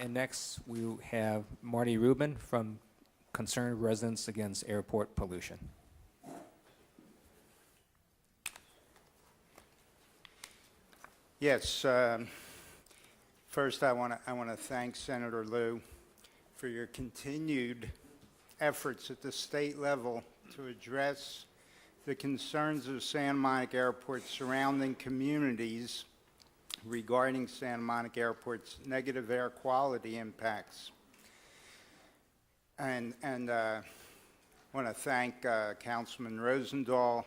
And next, we have Marty Rubin from Concerned Residents Against Airport Pollution. Yes, first I want to thank Senator Liu for your continued efforts at the state level to address the concerns of Santa Monica Airport's surrounding communities regarding Santa Monica Airport's negative air quality impacts. And I want to thank Councilman Rosendahl,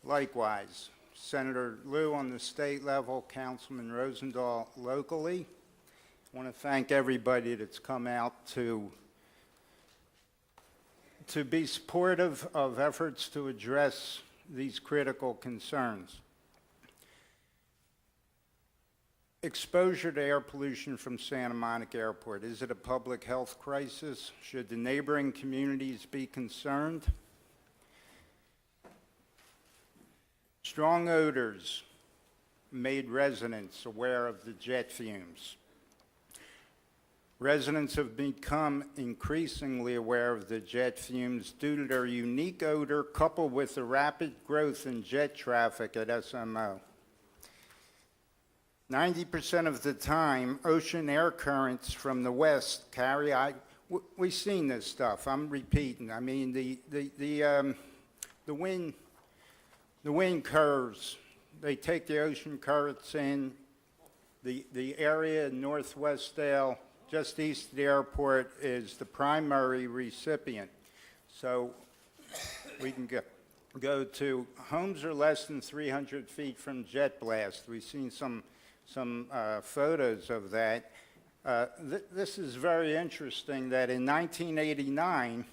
likewise. Senator Liu on the state level, Councilman Rosendahl locally. I want to thank everybody that's come out to be supportive of efforts to address these critical concerns. Exposure to air pollution from Santa Monica Airport. Is it a public health crisis? Should the neighboring communities be concerned? Strong odors made residents aware of the jet fumes. Residents have become increasingly aware of the jet fumes due to their unique odor coupled with the rapid growth in jet traffic at SMO. 90% of the time, ocean air currents from the west carry, we've seen this stuff, I'm repeating. I mean, the wind curves, they take the ocean currents in, the area in Northwest Dale, just east of the airport, is the primary recipient. So we can go to homes are less than 300 feet from jet blast. We've seen some photos of that. This is very interesting that in 1989,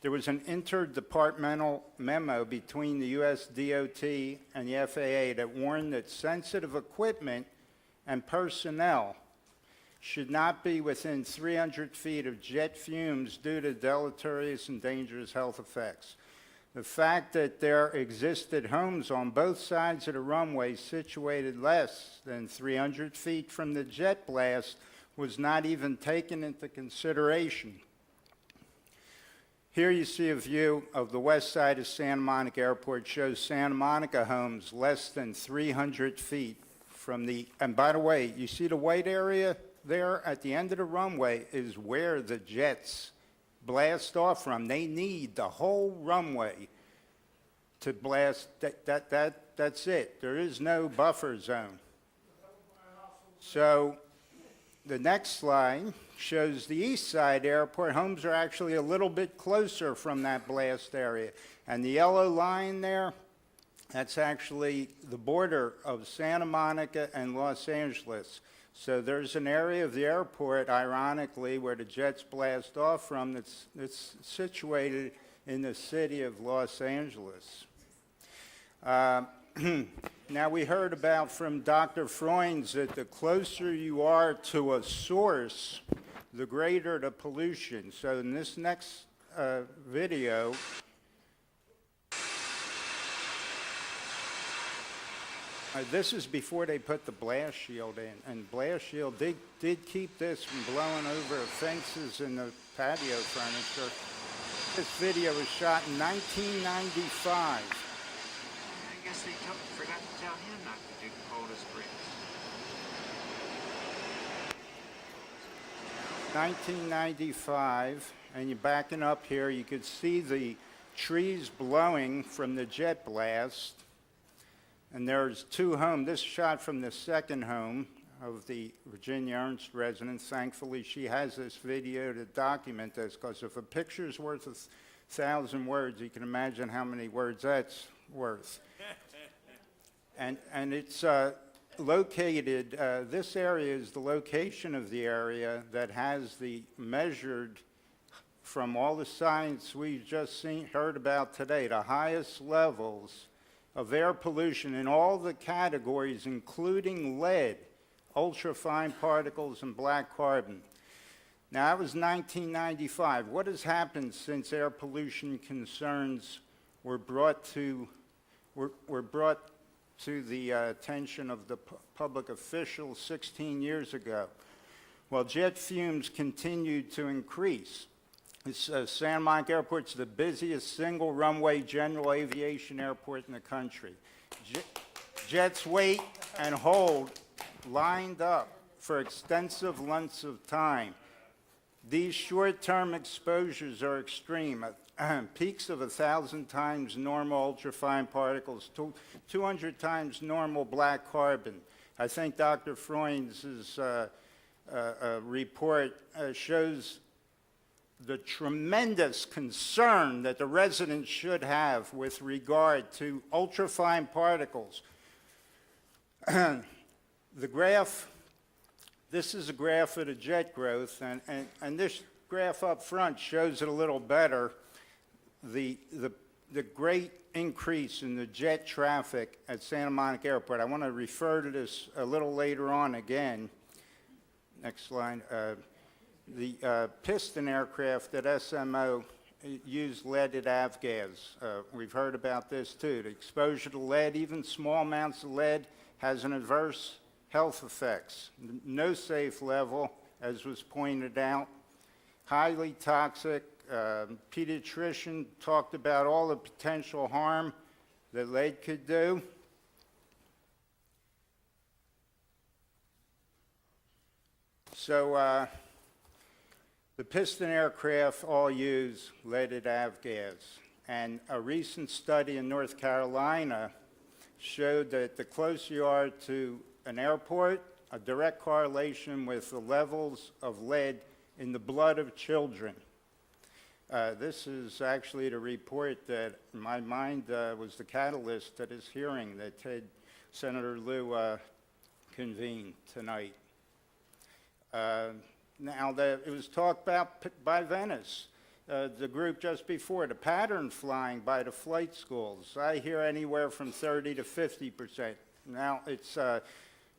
there was an interdepartmental memo between the U.S. DOT and the FAA that warned that sensitive equipment and personnel should not be within 300 feet of jet fumes due to deleterious and dangerous health effects. The fact that there existed homes on both sides of the runway situated less than 300 feet from the jet blast was not even taken into consideration. Here you see a view of the west side of Santa Monica Airport. Shows Santa Monica homes less than 300 feet from the, and by the way, you see the white area there at the end of the runway is where the jets blast off from. They need the whole runway to blast. That's it. There is no buffer zone. So the next slide shows the east side airport. Homes are actually a little bit closer from that blast area. And the yellow line there, that's actually the border of Santa Monica and Los Angeles. So there's an area of the airport, ironically, where the jets blast off from that's situated in the city of Los Angeles. Now we heard about from Dr. Freunds that the closer you are to a source, the greater the pollution. So in this next video, this is before they put the blast shield in, and blast shield did keep this from blowing over fences and the patio furniture. This video was shot in 1995. I guess they forgot to tell him not to do Coldest Breeze. 1995, and you're backing up here, you could see the trees blowing from the jet blast. And there's two homes. This shot from the second home of the Virginia Ernst residence. Thankfully, she has this video to document this, because if a picture's worth 1,000 words, you can imagine how many words that's worth. And it's located, this area is the location of the area that has the measured, from all the science we've just heard about today, the highest levels of air pollution in all the categories, including lead, ultrafine particles, and black carbon. Now, that was 1995. What has happened since air pollution concerns were brought to the attention of the public officials 16 years ago? Well, jet fumes continued to increase. Santa Monica Airport's the busiest single runway general aviation airport in the country. Jets wait and hold lined up for extensive lengths of time. These short-term exposures are extreme. Peaks of 1,000 times normal ultrafine particles, 200 times normal black carbon. I think Dr. Freund's report shows the tremendous concern that the residents should have with regard to ultrafine particles. The graph, this is a graph of the jet growth, and this graph up front shows it a little better. The great increase in the jet traffic at Santa Monica Airport. I want to refer to this a little later on again. Next slide. The piston aircraft at SMO used leaded avgas. We've heard about this too. The exposure to lead, even small amounts of lead, has an adverse health effects. No safe level, as was pointed out. Highly toxic. Pediatrician talked about all the potential harm that lead could do. So the piston aircraft all use leaded avgas. And a recent study in North Carolina showed that the closer you are to an airport, a direct correlation with the levels of lead in the blood of children. This is actually the report that, in my mind, was the catalyst to this hearing that Senator Liu convened tonight. Now, it was talked about by Venice, the group just before, the pattern flying by the flight schools. I hear anywhere from 30 to 50%. Now, it's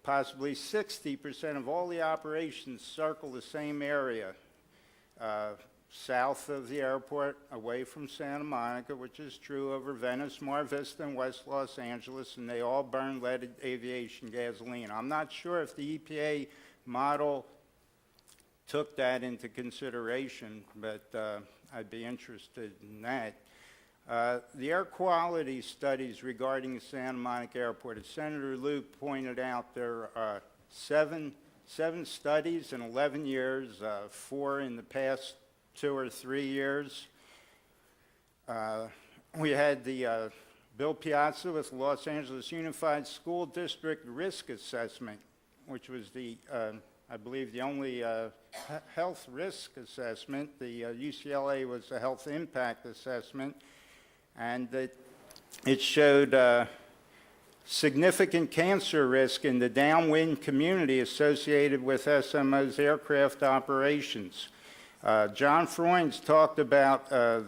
possibly 60% of all the operations circle the same area, south of the airport, away from Santa Monica, which is true over Venice, Mar Vista, and West Los Angeles, and they all burn leaded aviation gasoline. I'm not sure if the EPA model took that into consideration, but I'd be interested in that. The air quality studies regarding Santa Monica Airport, as Senator Liu pointed out, there are seven studies in 11 years, 4 in the past 2 or 3 years. We had the Bill Piazza with Los Angeles Unified School District Risk Assessment, which was the I believe the only health risk assessment. The UCLA was a health impact assessment, and it showed significant cancer risk in the downwind community associated with SMO's aircraft operations. John Freund's talked about a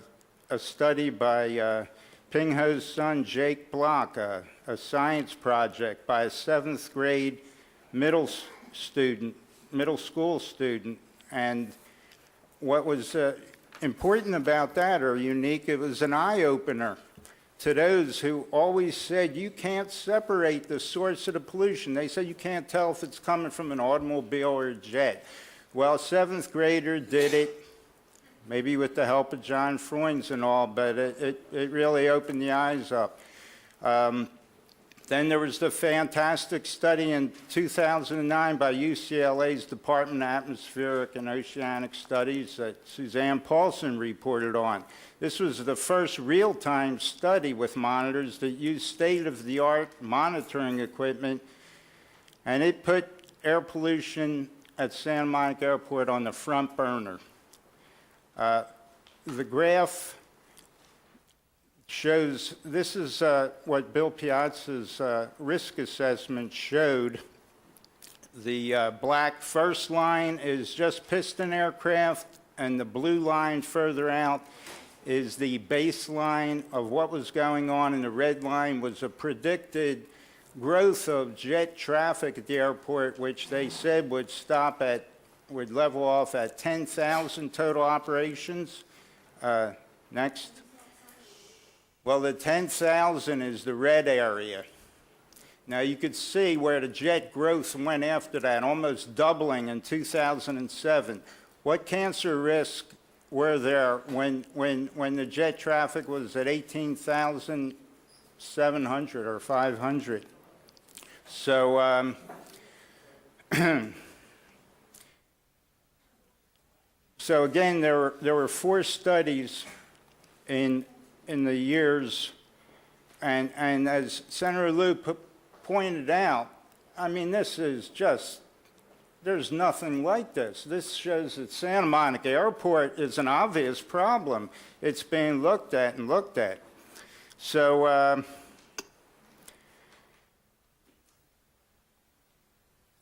study by Ping Ho's son, Jake Block, a science project by a 7th grade middle school student, and what was important about that, or unique, it was an eye-opener to those who always said you can't separate the source of the pollution. They said you can't tell if it's coming from an automobile or a jet. Well, a 7th grader did it, maybe with the help of John Freund's and all, but it really opened the eyes up. Then there was the fantastic study in 2009 by UCLA's Department of Atmospheric and Oceanic Studies that Suzanne Paulson reported on. This was the first real-time study with monitors that used state-of-the-art monitoring equipment, and it put air pollution at Santa Monica Airport on the front burner. The graph shows, this is what Bill Piazza's risk assessment showed. The black first line is just piston aircraft, and the blue line further out is the baseline of what was going on, and the red line was a predicted growth of jet traffic at the airport, which they said would would level off at 10,000 total operations. Next. Well, the 10,000 is the red area. Now, you could see where the jet growth went after that, almost doubling in 2007. What cancer risks were there when the jet traffic was at 18,700 or 500? So, so again, there were 4 studies in the years, and as Senator Liu pointed out, I mean, this is just, there's nothing like this. This shows that Santa Monica Airport is an obvious problem. It's being looked at and looked at. So,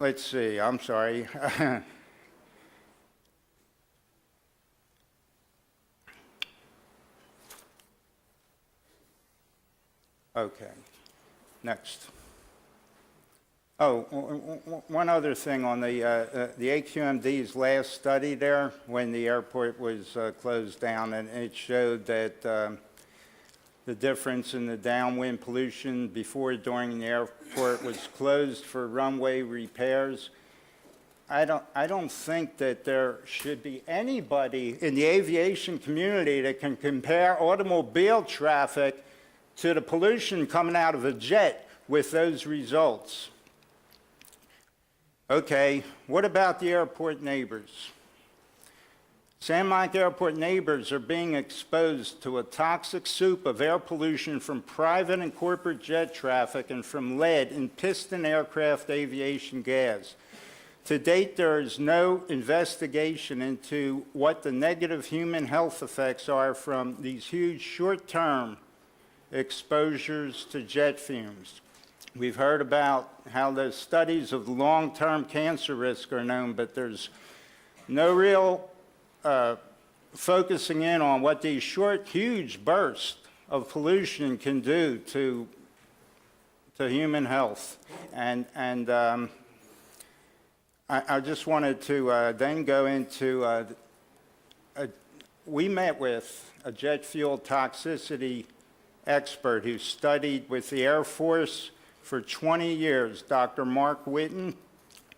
let's see, I'm sorry. Okay, next. Oh, one other thing on the AQMD's last study there, when the airport was closed down, and it showed that the difference in the downwind pollution before and during the airport was closed for runway repairs. I don't think that there should be anybody in the aviation community that can compare automobile traffic to the pollution coming out of a jet with those results. Okay, what about the airport neighbors? Santa Monica Airport neighbors are being exposed to a toxic soup of air pollution from private and corporate jet traffic and from lead in piston aircraft aviation gas. To date, there is no investigation into what the negative human health effects are from these huge short-term exposures to jet fumes. We've heard about how the studies of long-term cancer risk are known, but there's no real focusing in on what these short, huge bursts of pollution can do to human health. And I just wanted to then go into, we met with a jet fuel toxicity expert who studied with the Air Force for 20 years, Dr. Mark Whitten,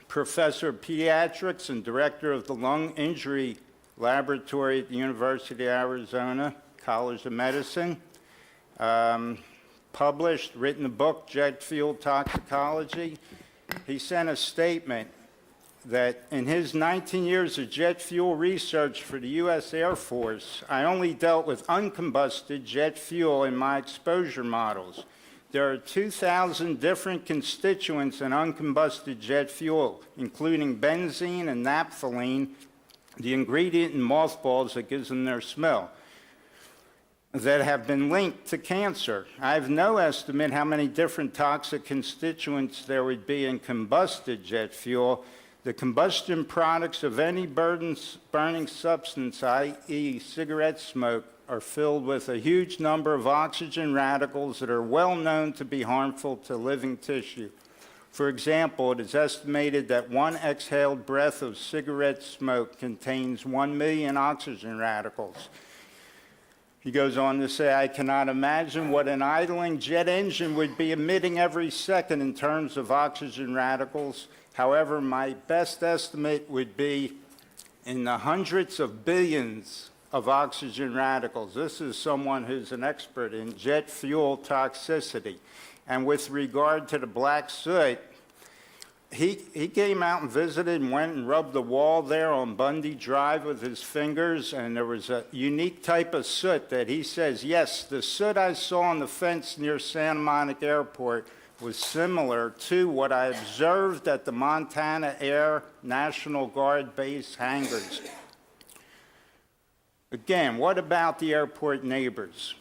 professor of pediatrics and director of the Lung Injury Laboratory at the University of Arizona College of Medicine, written a book, Jet Fuel Toxicology. He sent a statement that in his 19 years of jet fuel research for the U.S. Air Force, I only dealt with uncombusted jet fuel in my exposure models. There are 2,000 different constituents in uncombusted jet fuel, including benzene and naphthalene, the ingredient in mothballs that gives them their smell, that have been linked to cancer. I have no estimate how many different toxic constituents there would be in combusted jet fuel. The combustion products of any burning substance, i.e. cigarette smoke, are filled with a huge number of oxygen radicals that are well known to be harmful to living tissue. For example, it is estimated that one exhaled breath of cigarette smoke contains 1 million oxygen radicals. He goes on to say, I cannot imagine what an idling jet engine would be emitting every second in terms of oxygen radicals. However, my best estimate would be in the hundreds of billions of oxygen radicals. This is someone who's an expert in jet fuel toxicity. And with regard to the black soot, he came out and visited and went and rubbed the wall there on Bundy Drive with his fingers, and there was a unique type of soot that he says, yes, the soot I saw on the fence near Santa Monica Airport was similar to what I observed at the Montana Air National Guard base hangars. Again, what about the airport neighbors?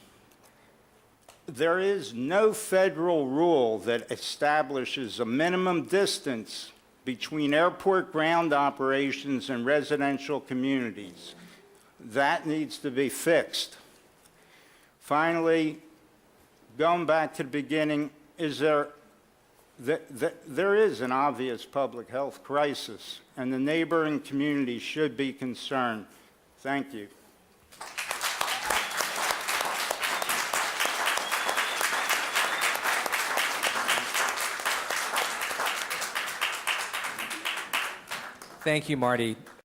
There is no federal rule that establishes a minimum distance between airport ground operations and residential communities. That needs to be fixed. Finally, going back to the beginning, there is an obvious public health crisis, and the neighboring communities should be concerned. Thank you. Thank you, Marty.